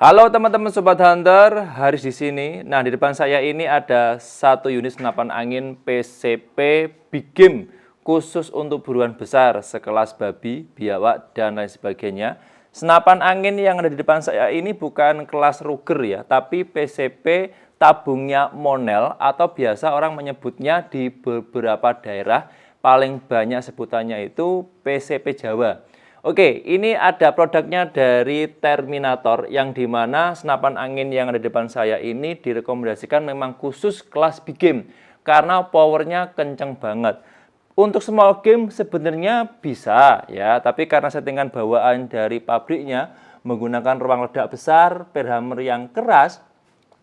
Halo teman-teman Sobat Hunter, Haris di sini. Nah, di depan saya ini ada satu unit senapan angin PCP Big Game khusus untuk buruan besar sekelas babi, biawak, dan lain sebagainya. Senapan angin yang ada di depan saya ini bukan kelas Ruger ya, tapi PCP tabungnya Monel atau biasa orang menyebutnya di beberapa daerah paling banyak sebutannya itu PCP Jawa. Oke, ini ada produknya dari Terminator yang dimana senapan angin yang ada di depan saya ini direkomendasikan memang khusus kelas big game karena powernya kenceng banget. Untuk small game sebenarnya bisa ya, tapi karena settingan bawaan dari pabriknya menggunakan ruang ledak besar, per hammer yang keras,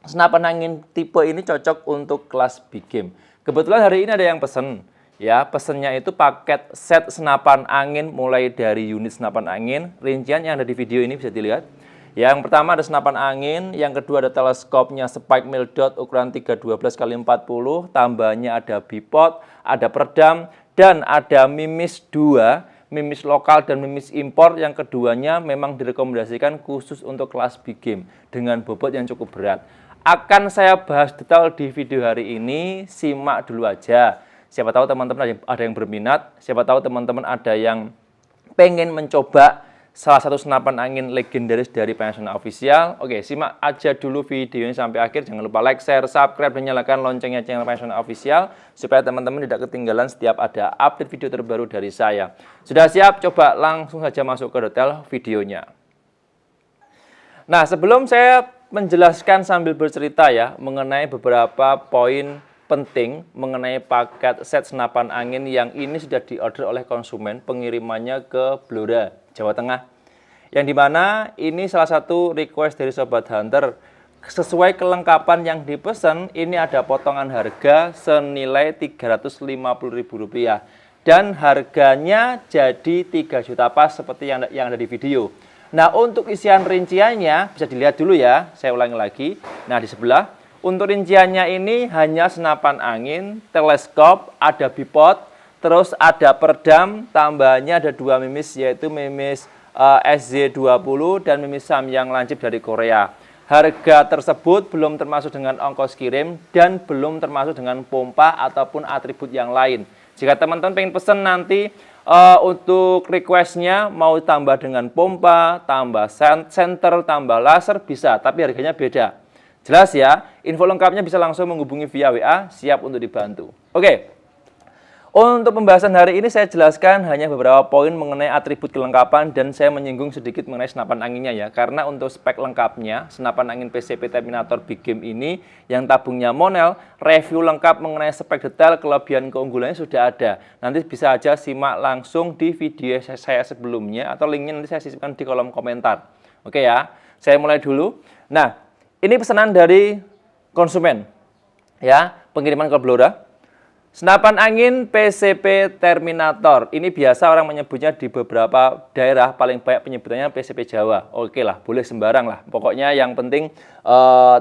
senapan angin tipe ini cocok untuk kelas big game. Kebetulan hari ini ada yang pesen. Ya, pesennya itu paket set senapan angin mulai dari unit senapan angin. Rincian yang ada di video ini bisa dilihat. Yang pertama ada senapan angin, yang kedua ada teleskopnya Spike Mildot ukuran 312x40, tambahnya ada bipod, ada peredam, dan ada mimis 2, mimis lokal dan mimis impor. Yang keduanya memang direkomendasikan khusus untuk kelas big game dengan bobot yang cukup berat. Akan saya bahas detail di video hari ini, simak dulu aja. Siapa tahu teman-teman ada yang berminat, siapa tahu teman-teman ada yang pengen mencoba salah satu senapan angin legendaris dari Panasonic Official. Oke, simak aja dulu videonya sampai akhir. Jangan lupa like, share, subscribe, dan nyalakan loncengnya channel Panasonic Official supaya teman-teman tidak ketinggalan setiap ada update video terbaru dari saya. Sudah siap? Coba langsung saja masuk ke detail videonya. Nah, sebelum saya menjelaskan sambil bercerita ya mengenai beberapa poin penting mengenai paket set senapan angin yang ini sudah diorder oleh konsumen, pengirimannya ke Blora, Jawa Tengah. Yang dimana ini salah satu request dari Sobat Hunter. Sesuai kelengkapan yang dipesan, ini ada potongan harga senilai Rp350.000. Dan harganya jadi 3 juta pas seperti yang ada di video. Nah, untuk isian rinciannya bisa dilihat dulu ya, saya ulangi lagi. Nah, di sebelah. Untuk rinciannya ini hanya senapan angin, teleskop, ada bipod, terus ada peredam, tambahannya ada 2 mimis yaitu mimis SZ20 dan mimis Samyang lancip dari Korea. Harga tersebut belum termasuk dengan ongkos kirim dan belum termasuk dengan pompa ataupun atribut yang lain. Jika teman-teman pengen pesen nanti untuk requestnya mau tambah dengan pompa, tambah senter, tambah laser bisa, tapi harganya beda. Jelas ya, info lengkapnya bisa langsung menghubungi via WA, siap untuk dibantu. Oke, untuk pembahasan hari ini saya jelaskan hanya beberapa poin mengenai atribut kelengkapan dan saya menyinggung sedikit mengenai senapan anginnya ya. Karena untuk spek lengkapnya, senapan angin PCP Terminator Big Game ini yang tabungnya Monel, review lengkap mengenai spek detail, kelebihan keunggulannya sudah ada. Nanti bisa aja simak langsung di video saya sebelumnya atau linknya nanti saya sisipkan di kolom komentar. Oke ya, saya mulai dulu. Nah, ini pesanan dari konsumen, ya, pengiriman ke Blora. Senapan angin PCP Terminator, ini biasa orang menyebutnya di beberapa daerah, paling banyak penyebutannya PCP Jawa. Oke lah, boleh sembarang lah. Pokoknya yang penting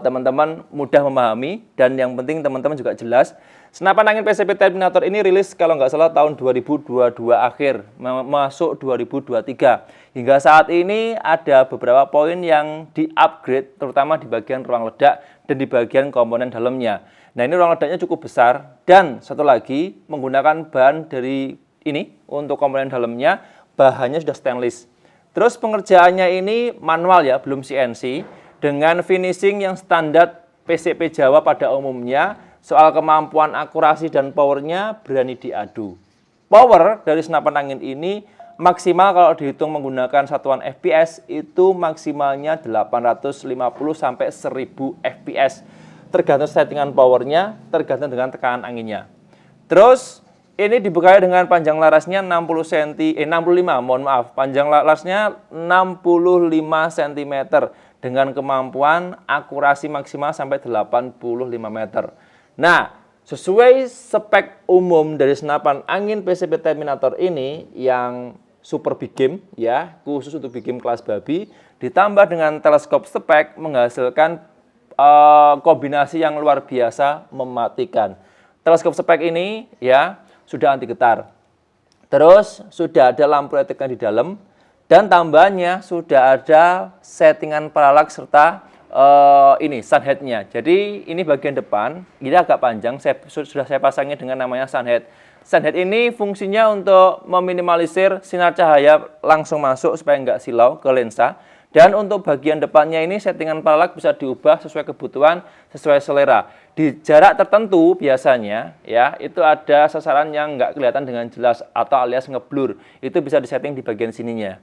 teman-teman mudah memahami dan yang penting teman-teman juga jelas. Senapan angin PCP Terminator ini rilis kalau nggak salah tahun 2022 akhir, masuk 2023. Hingga saat ini ada beberapa poin yang di-upgrade, terutama di bagian ruang ledak dan di bagian komponen dalamnya. Nah, ini ruang ledaknya cukup besar dan satu lagi menggunakan bahan dari ini untuk komponen dalamnya, bahannya sudah stainless. Terus pengerjaannya ini manual ya, belum CNC, dengan finishing yang standar PCP Jawa pada umumnya. Soal kemampuan akurasi dan powernya berani diadu. Power dari senapan angin ini maksimal kalau dihitung menggunakan satuan FPS itu maksimalnya 850 sampai 1000 FPS. Tergantung settingan powernya, tergantung dengan tekanan anginnya. Terus ini dibekali dengan panjang larasnya 65, panjang larasnya 65 cm dengan kemampuan akurasi maksimal sampai 85 meter. Nah, sesuai spek umum dari senapan angin PCP Terminator ini yang super big game ya, khusus untuk big game kelas babi, ditambah dengan teleskop spek menghasilkan kombinasi yang luar biasa mematikan. Teleskop spek ini ya sudah anti getar. Terus sudah ada lampu etekan di dalam Dan tambahannya sudah ada settingan paralak serta ini sunhead-nya. Jadi ini bagian depan, ini agak panjang, sudah saya pasangi dengan namanya sunhead. Sunhead ini fungsinya untuk meminimalisir sinar cahaya langsung masuk supaya nggak silau ke lensa. Dan untuk bagian depannya ini settingan paralak bisa diubah sesuai kebutuhan, sesuai selera. Di jarak tertentu biasanya ya itu ada sasaran yang nggak kelihatan dengan jelas atau alias ngeblur. Itu bisa disetting di bagian sininya.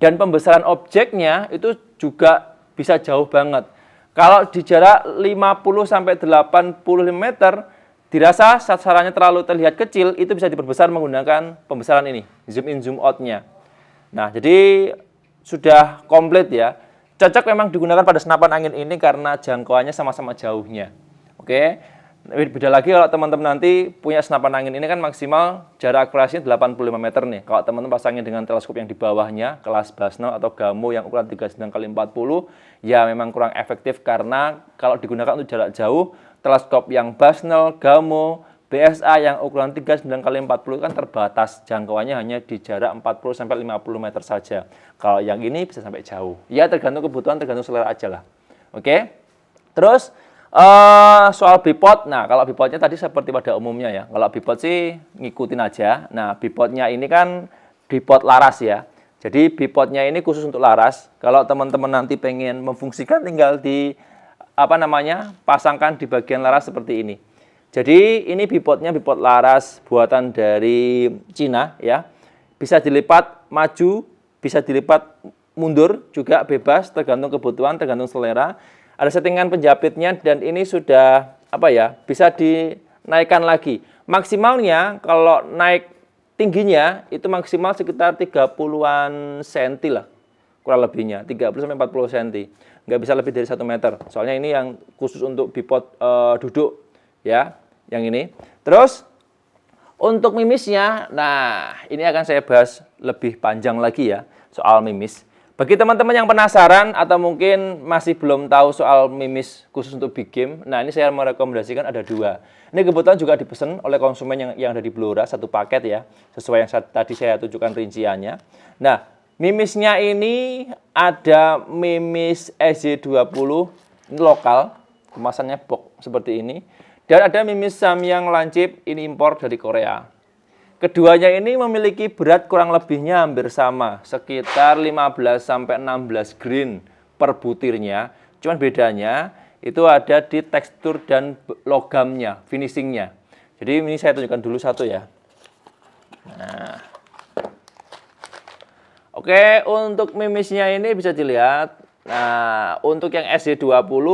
Dan pembesaran objeknya itu juga bisa jauh banget. Kalau di jarak 50-80 meter, dirasa sasarannya terlalu terlihat kecil, itu bisa diperbesar menggunakan pembesaran ini, zoom in zoom out-nya. Nah, jadi sudah komplit ya. Cocok memang digunakan pada senapan angin ini karena jangkauannya sama-sama jauhnya. Oke. Beda lagi kalau teman-teman nanti punya senapan angin ini kan maksimal jarak akurasinya 85 meter nih. Kalau teman-teman pasangnya dengan teleskop yang di bawahnya, kelas Basnel atau Gamo yang ukuran 39x40, ya memang kurang efektif karena kalau digunakan untuk jarak jauh, teleskop yang Basnel, Gamo, BSA yang ukuran 39x40 kan terbatas, jangkauannya hanya di jarak 40-50 meter saja. Kalau yang ini bisa sampai jauh. Ya tergantung kebutuhan, tergantung selera aja lah. Oke. Terus soal bipod, nah kalau bipodnya tadi seperti pada umumnya ya. Kalau bipod sih ngikutin aja. Nah bipodnya ini kan bipod laras ya. Jadi bipodnya ini khusus untuk laras. Kalau teman-teman nanti pengen memfungsikan tinggal di pasangkan di bagian laras seperti ini. Jadi ini bipodnya bipod laras buatan dari Cina ya. Bisa dilipat maju, bisa dilipat mundur juga bebas tergantung kebutuhan, tergantung selera. Ada settingan penjepitnya dan ini sudah bisa dinaikkan lagi. Maksimalnya kalau naik tingginya itu maksimal sekitar 30-an senti lah. Kurang lebihnya 30-40 cm. Nggak bisa lebih dari 1 meter. Soalnya ini yang khusus untuk bipod duduk ya, yang ini. Terus untuk mimisnya, nah ini akan saya bahas lebih panjang lagi ya soal mimis. Bagi teman-teman yang penasaran atau mungkin masih belum tahu soal mimis khusus untuk big game, nah ini saya merekomendasikan ada 2. Ini kebetulan juga dipesan oleh konsumen yang ada di Blora, 1 paket ya, sesuai yang tadi saya tunjukkan rinciannya. Nah, mimisnya ini ada mimis SJ20, ini lokal, kemasannya box seperti ini. Dan ada mimis Samyang lancip, ini impor dari Korea. Keduanya ini memiliki berat kurang lebihnya hampir sama, sekitar 15-16 grain per butirnya. Cuman bedanya itu ada di tekstur dan logamnya, finishingnya. Jadi ini saya tunjukkan dulu satu ya. Nah, oke, untuk mimisnya ini bisa dilihat. Nah, untuk yang SJ20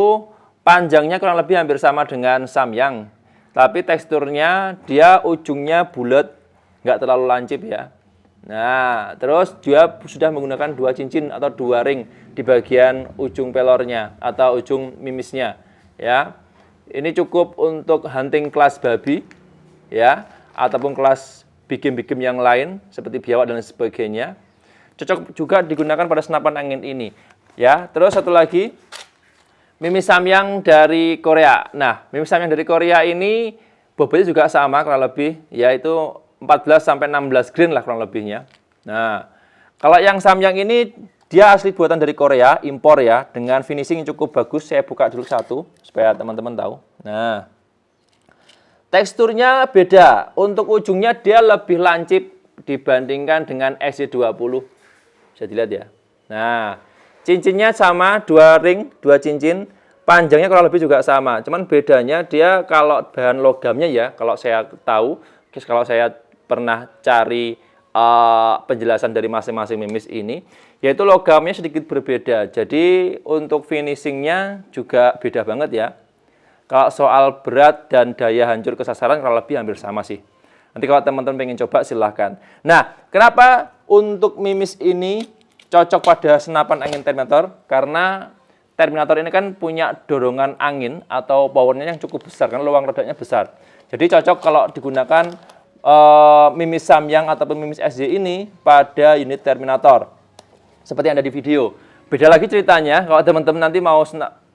panjangnya kurang lebih hampir sama dengan Samyang. Tapi teksturnya dia ujungnya bulat, nggak terlalu lancip ya. Nah, terus dia sudah menggunakan 2 cincin atau 2 ring di bagian ujung pelornya atau ujung mimisnya ya. Ini cukup untuk hunting kelas babi ya, ataupun kelas big game yang lain seperti biawak dan sebagainya. Cocok juga digunakan pada senapan angin ini ya. Terus satu lagi mimis Samyang dari Korea. Nah, mimis Samyang dari Korea ini bobotnya juga sama kurang lebih, yaitu 14-16 grain lah kurang lebihnya. Nah, kalau yang Samyang ini dia asli buatan dari Korea, impor ya, dengan finishing yang cukup bagus. Saya buka dulu satu supaya teman-teman tahu. Nah, teksturnya beda. Untuk ujungnya dia lebih lancip dibandingkan dengan SJ20. Bisa dilihat ya. Nah, cincinnya sama, 2 ring, 2 cincin. Panjangnya kurang lebih juga sama. Cuman bedanya dia kalau bahan logamnya ya, kalau saya tahu, kalau saya pernah cari penjelasan dari masing-masing mimis ini, yaitu logamnya sedikit berbeda. Jadi untuk finishingnya juga beda banget ya. Kalau soal berat dan daya hancur ke sasaran kurang lebih hampir sama sih. Nanti kalau teman-teman pengen coba silahkan. Nah, kenapa untuk mimis ini cocok pada senapan angin Terminator? Karena Terminator ini kan punya dorongan angin atau powernya yang cukup besar, kan luang ledaknya besar. Jadi cocok kalau digunakan mimis Samyang ataupun mimis SJ ini pada unit Terminator. Seperti yang ada di video. Beda lagi ceritanya, kalau teman-teman nanti mau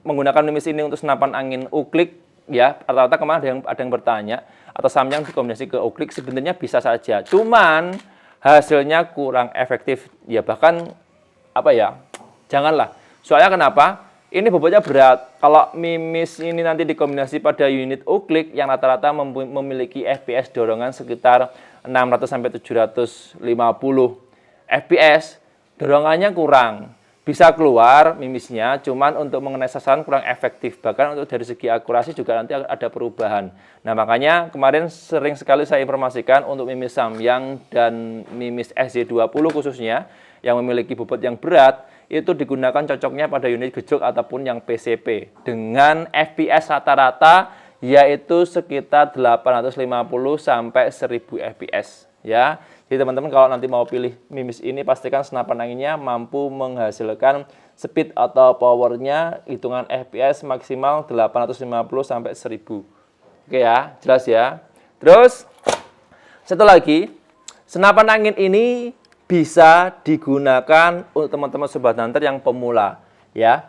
menggunakan mimis ini untuk senapan angin uklik, ya rata-rata kemarin ada yang bertanya, atau Samyang dikombinasi ke uklik, sebenarnya bisa saja. Cuman hasilnya kurang efektif. Ya bahkan apa ya? Janganlah. Soalnya kenapa? Ini bobotnya berat. Kalau mimis ini nanti dikombinasi pada unit uklik yang rata-rata memiliki FPS dorongan sekitar 600 sampai 750 FPS, dorongannya kurang. Bisa keluar mimisnya, cuman untuk mengenai sasaran kurang efektif. Bahkan untuk dari segi akurasi juga nanti ada perubahan. Nah makanya kemarin sering sekali saya informasikan untuk mimis Samyang dan mimis SJ20 khususnya, yang memiliki bobot yang berat, itu digunakan cocoknya pada unit gejluk ataupun yang PCP. Dengan FPS rata-rata yaitu sekitar 850 sampai 1000 FPS. Ya. Jadi teman-teman kalau nanti mau pilih mimis ini pastikan senapan anginnya mampu menghasilkan speed atau powernya hitungan FPS maksimal 850 sampai 1000. Oke ya, jelas ya. Terus satu lagi, senapan angin ini bisa digunakan untuk teman-teman sobat hunter yang pemula ya.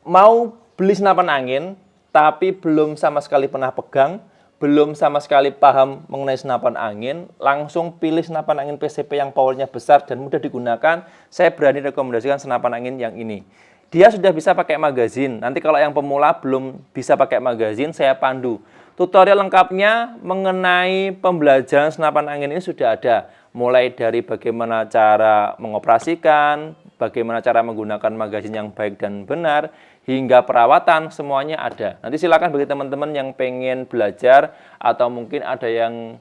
Mau beli senapan angin tapi belum sama sekali pernah pegang, belum sama sekali paham mengenai senapan angin, langsung pilih senapan angin PCP yang powernya besar dan mudah digunakan. Saya berani rekomendasikan senapan angin yang ini. Dia sudah bisa pakai magazin. Nanti kalau yang pemula belum bisa pakai magazin, saya pandu. Tutorial lengkapnya mengenai pembelajaran senapan angin ini sudah ada. Mulai dari bagaimana cara mengoperasikan, bagaimana cara menggunakan magazin yang baik dan benar, hingga perawatan, semuanya ada. Nanti silakan bagi teman-teman yang pengen belajar atau mungkin ada yang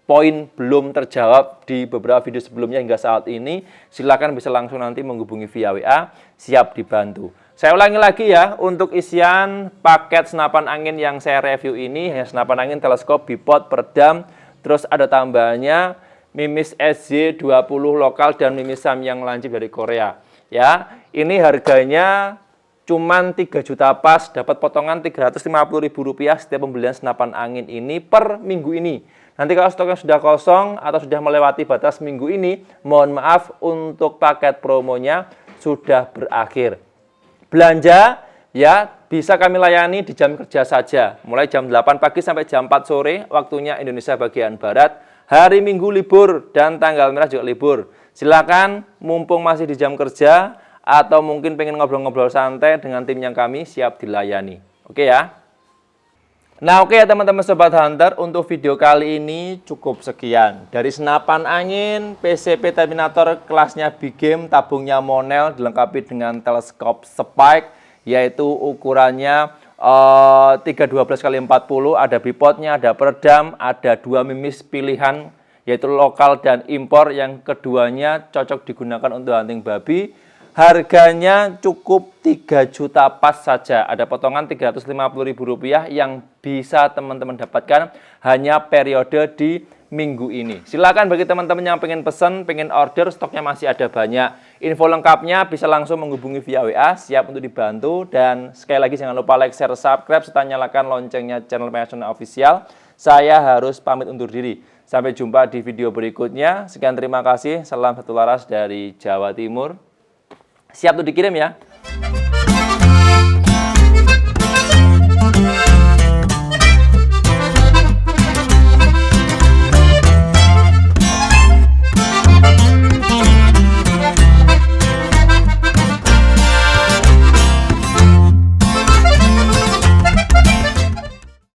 poin belum terjawab di beberapa video sebelumnya hingga saat ini, silakan bisa langsung nanti menghubungi via WA, siap dibantu. Saya ulangi lagi ya, untuk isian paket senapan angin yang saya review ini, ya, senapan angin teleskop, bipod, peredam, terus ada tambahannya mimis SJ20 lokal dan mimis Samyang lancip dari Korea. Ya, ini harganya cuman 3 juta pas, dapat potongan Rp350.000 setiap pembelian senapan angin ini per minggu ini. Nanti kalau stoknya sudah kosong atau sudah melewati batas minggu ini, mohon maaf untuk paket promonya sudah berakhir. Belanja ya bisa kami layani di jam kerja saja, mulai jam 8 pagi sampai jam 4 sore waktunya Indonesia bagian Barat. Hari Minggu libur dan tanggal merah juga libur. Silakan mumpung masih di jam kerja atau mungkin pengen ngobrol-ngobrol santai dengan tim yang kami, siap dilayani. Oke ya. Nah oke ya teman-teman sobat hunter, untuk video kali ini cukup sekian. Dari senapan angin PCP Terminator kelasnya big game, tabungnya Monel, dilengkapi dengan teleskop Spike, yaitu ukurannya 312x40, ada bipodnya, ada peredam, ada 2 mimis pilihan, yaitu lokal dan impor, yang keduanya cocok digunakan untuk hunting babi. Harganya cukup 3 juta pas saja. Ada potongan Rp350.000 yang bisa teman-teman dapatkan hanya periode di minggu ini. Silakan bagi teman-teman yang pengen pesan, pengen order, stoknya masih ada banyak. Info lengkapnya bisa langsung menghubungi via WA, siap untuk dibantu. Dan sekali lagi jangan lupa like, share, subscribe, serta nyalakan loncengnya channel Mayasona Official. Saya harus pamit undur diri. Sampai jumpa di video berikutnya. Sekian, terima kasih. Salam satu laras dari Jawa Timur. Siap untuk dikirim ya.